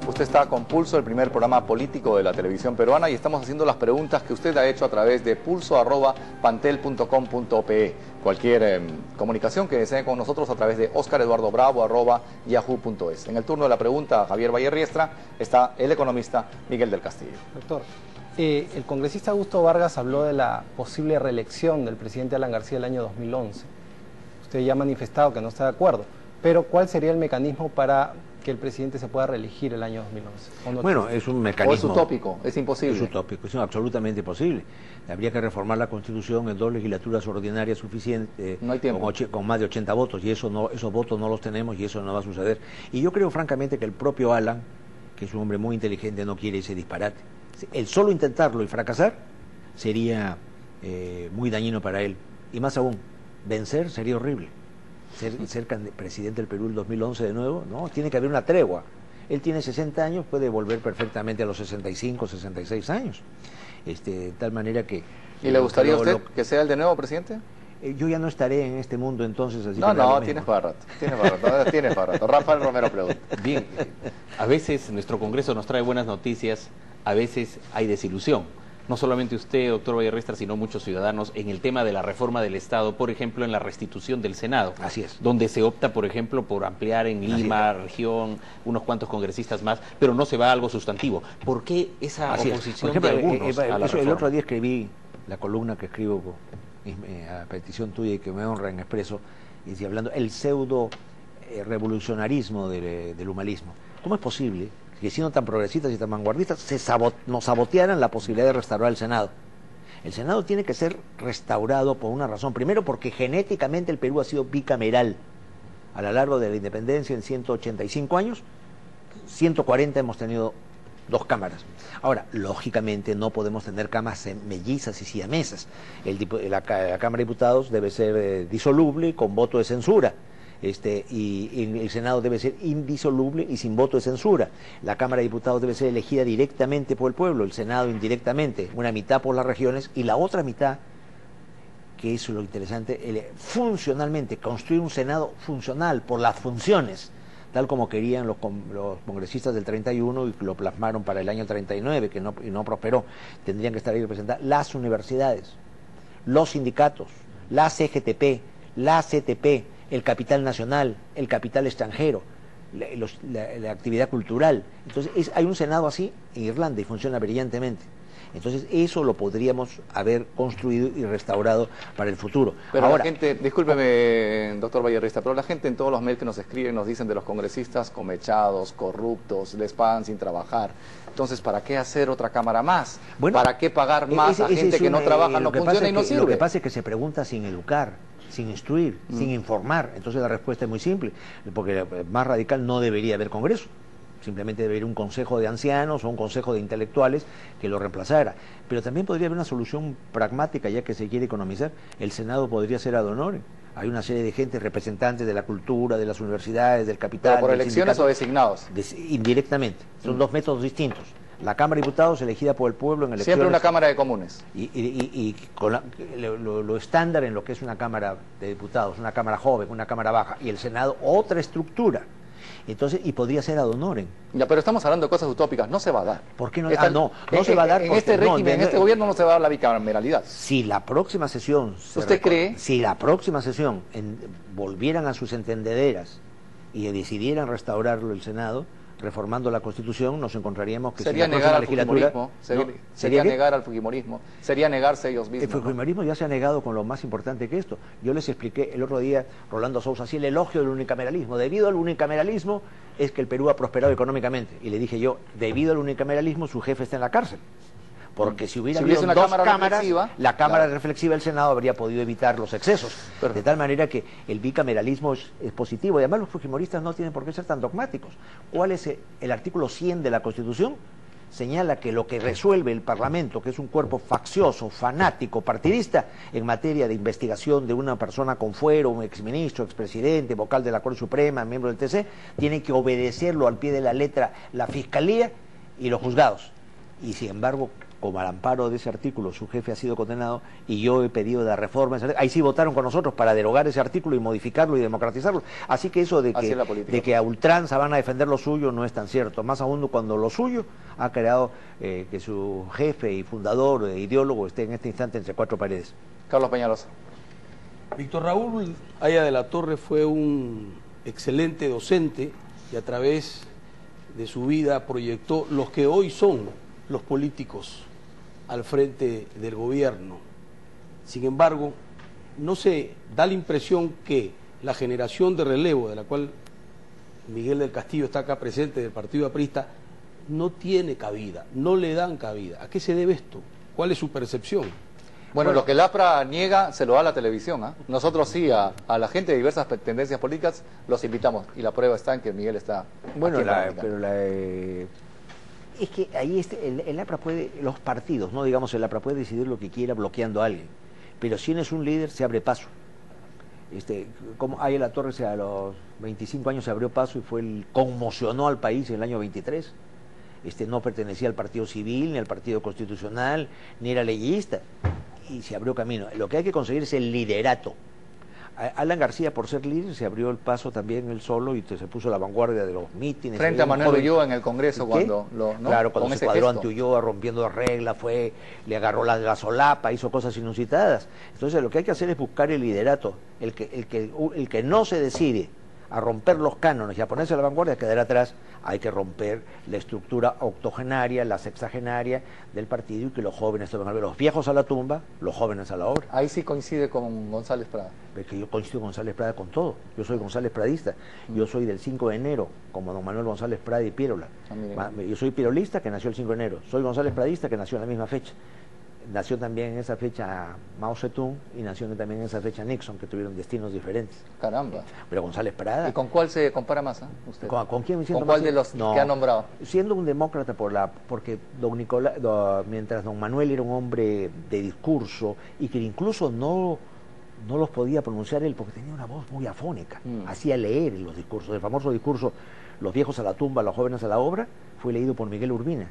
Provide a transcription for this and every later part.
Usted está con Pulso, el primer programa político de la televisión peruana, y estamos haciendo las preguntas que usted ha hecho a través de pulso@pantel.com.pe. Cualquier comunicación que desee con nosotros a través de oscareduardobravo@yahoo.es. En el turno de la pregunta a Javier Valle-Riestra está el economista Miguel del Castillo. Doctor, el congresista Augusto Vargas habló de la posible reelección del presidente Alan García el año 2011. Usted ya ha manifestado que no está de acuerdo, pero ¿cuál sería el mecanismo para que el presidente se pueda reelegir el año 2011? Bueno, es un mecanismo... ¿O es utópico? ¿Es imposible? Es utópico, es absolutamente posible. Habría que reformar la Constitución en 2 legislaturas ordinarias suficientes, no hay tiempo. con más de 80 votos, y esos votos no los tenemos y eso no va a suceder. Y yo creo francamente que el propio Alan, que es un hombre muy inteligente, no quiere ese disparate. El solo intentarlo y fracasar sería muy dañino para él. Y más aún, vencer sería horrible. Ser presidente del Perú el 2011 de nuevo, no, tiene que haber una tregua. Él tiene 60 años, puede volver perfectamente a los 65, 66 años. De tal manera que... ¿Y le gustaría a usted que sea el de nuevo presidente? Yo ya no estaré en este mundo entonces, así no, tienes para rato. Rafael Romero pregunta. Bien, a veces nuestro Congreso nos trae buenas noticias, a veces hay desilusión. No solamente usted, doctor Valle-Riestra, sino muchos ciudadanos en el tema de la reforma del Estado, por ejemplo, en la restitución del Senado. Así es. Donde se opta, por ejemplo, por ampliar en Lima, región, unos cuantos congresistas más, pero no se va a algo sustantivo. ¿Por qué esa oposición de algunos a la reforma? El otro día escribí la columna que escribo a petición tuya y que me honra en Expreso, y hablando el pseudo revolucionarismo del humanismo. ¿Cómo es posible que siendo tan progresistas y tan vanguardistas nos sabotearan la posibilidad de restaurar el Senado? El Senado tiene que ser restaurado por una razón. Primero, porque genéticamente el Perú ha sido bicameral. A lo largo de la independencia, en 185 años, 140 hemos tenido 2 cámaras. Ahora, lógicamente no podemos tener cámaras mellizas y siamesas. La Cámara de Diputados debe ser disoluble con voto de censura. Y el Senado debe ser indisoluble y sin voto de censura. La Cámara de Diputados debe ser elegida directamente por el pueblo, el Senado indirectamente, una mitad por las regiones y la otra mitad, que eso es lo interesante, funcionalmente, construir un Senado funcional por las funciones, tal como querían los congresistas del 31 y lo plasmaron para el año 39, que no prosperó. Tendrían que estar ahí representadas las universidades, los sindicatos, la CGTP, la CTP, el capital nacional, el capital extranjero, la actividad cultural. Entonces hay un Senado así en Irlanda y funciona brillantemente. Entonces eso lo podríamos haber construido y restaurado para el futuro. Pero ahora, la gente, discúlpeme, doctor Valle-Riestra, pero la gente en todos los mails que nos escriben nos dicen de los congresistas comechados, corruptos, les pagan sin trabajar. Entonces, ¿para qué hacer otra cámara más? Bueno, ¿para qué pagar más a gente que no trabaja, no funciona y no sirve? Lo que pasa es que se pregunta sin educar, sin instruir, sin informar. Entonces la respuesta es muy simple, porque más radical no debería haber Congreso. Simplemente debería haber un consejo de ancianos o un consejo de intelectuales que lo reemplazara. Pero también podría haber una solución pragmática, ya que se quiere economizar. El Senado podría ser ad honorem. Hay una serie de gente, representantes de la cultura, de las universidades, del capital. ¿Pero por elecciones o designados? Indirectamente. Son 2 métodos distintos. La Cámara de Diputados elegida por el pueblo en elecciones. Siempre una Cámara de Comunes. Y con lo estándar en lo que es una Cámara de Diputados, una Cámara joven, una Cámara baja, y el Senado otra estructura. Entonces, y podría ser ad honorem. Ya, pero estamos hablando de cosas utópicas, no se va a dar. ¿Por qué no? No se va a dar. En este régimen, en este gobierno no se va a dar la bicameralidad. Si la próxima sesión... ¿Usted cree? Si la próxima sesión volvieran a sus entendederas y decidieran restaurarlo el Senado, reformando la Constitución, nos encontraríamos que sería negar al fujimorismo, sería negar al fujimorismo, sería negarse ellos mismos. El fujimorismo ya se ha negado con lo más importante que esto. Yo les expliqué el otro día, Rolando Sousa, así el elogio del unicameralismo. Debido al unicameralismo es que el Perú ha prosperado económicamente. Y le dije yo, debido al unicameralismo su jefe está en la cárcel. Porque si hubiera habido 2 cámaras, la Cámara reflexiva del Senado habría podido evitar los excesos. De tal manera que el bicameralismo es positivo. Y además los fujimoristas no tienen por qué ser tan dogmáticos. ¿Cuál es el artículo 100 de la Constitución? Señala que lo que resuelve el Parlamento, que es un cuerpo faccioso, fanático, partidista, en materia de investigación de una persona con fuero, un exministro, expresidente, vocal de la Corte Suprema, miembro del TC, tiene que obedecerlo al pie de la letra la Fiscalía y los juzgados. Y sin embargo, como al amparo de ese artículo su jefe ha sido condenado y yo he pedido la reforma, ahí sí votaron con nosotros para derogar ese artículo y modificarlo y democratizarlo. Así que eso de que a ultranza van a defender lo suyo no es tan cierto, más aún cuando lo suyo ha creado que su jefe y fundador, ideólogo, esté en este instante entre cuatro paredes. Carlos Peñalosa. Víctor Raúl Haya de la Torre fue un excelente docente y a través de su vida proyectó los que hoy son los políticos al frente del gobierno. Sin embargo, no se da la impresión que la generación de relevo, de la cual Miguel del Castillo está acá presente, del Partido Aprista, no tiene cabida, no le dan cabida. ¿A qué se debe esto? ¿Cuál es su percepción? Bueno, lo que el APRA niega se lo da a la televisión, ¿eh? Nosotros sí, a la gente de diversas tendencias políticas los invitamos, y la prueba está en que Miguel está bueno, aquí es que ahí el APRA puede, los partidos, no digamos el APRA puede decidir lo que quiera bloqueando a alguien, pero si es un líder se abre paso. Como Haya de la Torre a los 25 años se abrió paso y conmocionó al país en el año 23. No pertenecía al Partido Civil, ni al Partido Constitucional, ni era leyista, y se abrió camino. Lo que hay que conseguir es el liderato. Alan García, por ser líder, se abrió el paso también él solo y se puso a la vanguardia de los mítines. Frente a Manuel Ulloa en el Congreso, cuando claro, cuando se cuadró ante Ulloa rompiendo reglas, le agarró la solapa, hizo cosas inusitadas. Entonces lo que hay que hacer es buscar el liderato. El que no se decide a romper los cánones y a ponerse a la vanguardia, a quedar atrás. Hay que romper la estructura octogenaria, la sexagenaria del partido y que los jóvenes tomen algo. Los viejos a la tumba, los jóvenes a la obra. Ahí sí coincide con González Prada. Es que yo coincido con González Prada con todo. Yo soy González Pradista. Yo soy del 5 de enero, como don Manuel González Prada y Piérola. Yo soy pirolista que nació el 5 de enero. Soy González Pradista que nació en la misma fecha. Nació también en esa fecha Mao Zedong y nació también en esa fecha Nixon, que tuvieron destinos diferentes. Caramba. Pero González Prada... ¿Y con cuál se compara más, usted? ¿Con quién me siento ¿Con cuál más? de los que ha nombrado? Siendo un demócrata porque mientras don Manuel era un hombre de discurso y que incluso no los podía pronunciar él porque tenía una voz muy afónica, hacía leer los discursos. El famoso discurso Los viejos a la tumba, los jóvenes a la obra, fue leído por Miguel Urbina.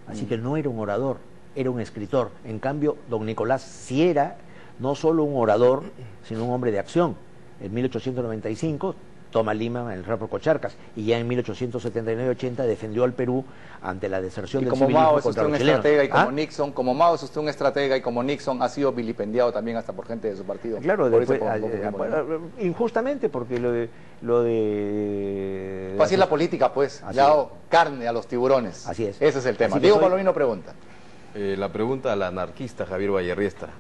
Así que no era un orador, era un escritor. En cambio, don Nicolás sí era no solo un orador, sino un hombre de acción. En 1895 toma Lima en el Rapo Cocharcas y ya en 1879-80 defendió al Perú ante la deserción del civilismo contra los chilenos. Y como Nixon, como Mao es usted un estratega y como Nixon ha sido vilipendiado también hasta por gente de su partido. Claro, después, injustamente porque lo de... Así es la política, pues, le ha dado carne a los tiburones. Así es. Ese es el tema. Diego Palomino pregunta. La pregunta al anarquista Javier Vallerriestra.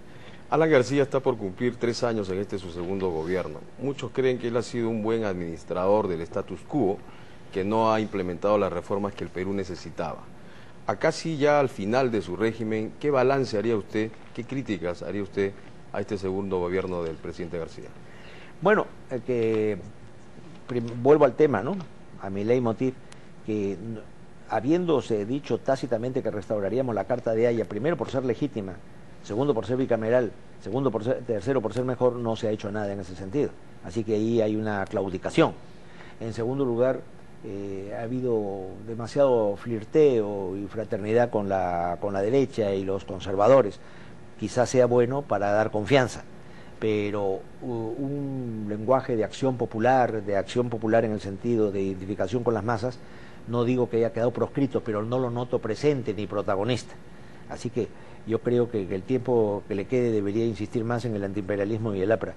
Alan García está por cumplir 3 años en su segundo gobierno. Muchos creen que él ha sido un buen administrador del status quo, que no ha implementado las reformas que el Perú necesitaba. Acá sí, ya al final de su régimen, ¿qué balance haría usted, qué críticas haría usted a este segundo gobierno del presidente García? Bueno, vuelvo al tema, ¿no? A mi leitmotiv, que habiéndose dicho tácitamente que restauraríamos la Carta de Haya, primero por ser legítima, segundo por ser bicameral, tercero por ser mejor, no se ha hecho nada en ese sentido. Así que ahí hay una claudicación. En segundo lugar, ha habido demasiado flirteo y fraternidad con la derecha y los conservadores. Quizás sea bueno para dar confianza, pero un lenguaje de acción popular en el sentido de identificación con las masas, no digo que haya quedado proscrito, pero no lo noto presente ni protagonista. Así que yo creo que el tiempo que le quede debería insistir más en el antiimperialismo y el APRA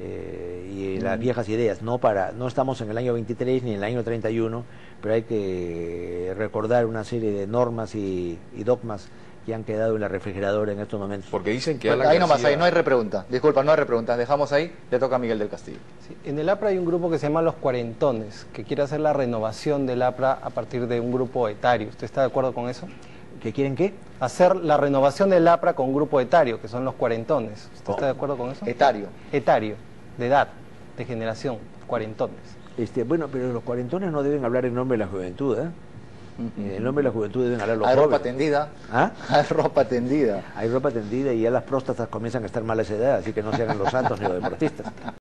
y en las viejas ideas. No estamos en el año 23 ni en el año 31, pero hay que recordar una serie de normas y dogmas que han quedado en la refrigeradora en estos momentos. Porque dicen que Alan García... ahí no hay repregunta. Disculpa, no hay repregunta. Dejamos ahí, le toca a Miguel del Castillo. Sí, en el APRA hay un grupo que se llama Los Cuarentones, que quiere hacer la renovación del APRA a partir de un grupo etario. ¿Usted está de acuerdo con eso? ¿Que quieren qué? Hacer la renovación del APRA con un grupo etario, que son los cuarentones. ¿Usted está de acuerdo con eso? Etario. Etario, de edad, de generación, cuarentones. Bueno, pero los cuarentones no deben hablar en nombre de la juventud, ¿eh? En el nombre de la juventud deben hablar los jóvenes. Hay ropa jóvenes. tendida. ¿Ah? Hay ropa tendida. Hay ropa tendida y ya las próstatas comienzan a estar mal a esa edad, así que no se hagan los santos ni los deportistas.